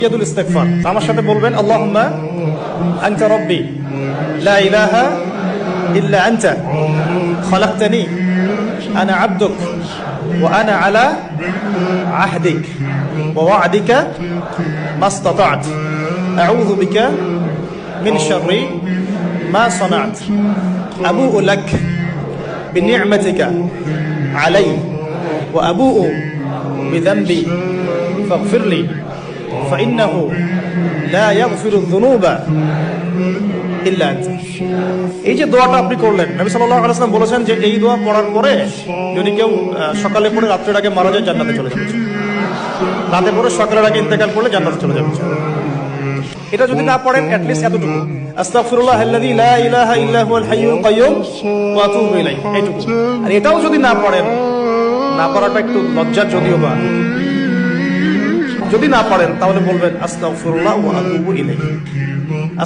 ইয়াদুল ইস্তিগফার আমার সাথে বলবেন আল্লাহুম্মা আনতা রাব্বি লা ইলাহা ইল্লা আনতা খালাকতানি আনা আবদুক ওয়া আনা আলা আহদিক ওয়া ওয়া'দিকা মাসতাতা'ত আউযু বিকা মিন শাররি মা সানা'ত আবু'ু লাক বিনি'মাতিকা আলাইয়া ওয়া আবু'ু বিযানবি ফাগফিরলি فإنه لا يغفر الذنوب إلا أنت। এই যে দোয়াটা আপনি করলেন, নবী সাল্লাল্লাহু আলাইহি ওয়াসাল্লাম বলেছেন যে এই দোয়া পড়ার পরে যদি কেউ সকালে পড়ে রাত্রের আগে মারা যায় জান্নাতে চলে যাবে, রাতে পড়ে সকালের আগে ইন্তেকাল করলে জান্নাতে চলে যাবে। এটা যদি না পড়েন অ্যাট লিস্ট এতটুকু আস্তাগফিরুল্লাহাল্লাযী লা ইলাহা ইল্লা হুয়াল হাইয়ুল কাইয়্যুম ওয়া আতুবু ইলাইহি, এইটুকু। আর এটাও যদি না পড়েন, না পড়াটা একটু লজ্জার যদিও বা, যদি না পারেন তাহলে বলবেন আস্তাগফিরুল্লাহ ওয়া আতুবু ইলাইহি।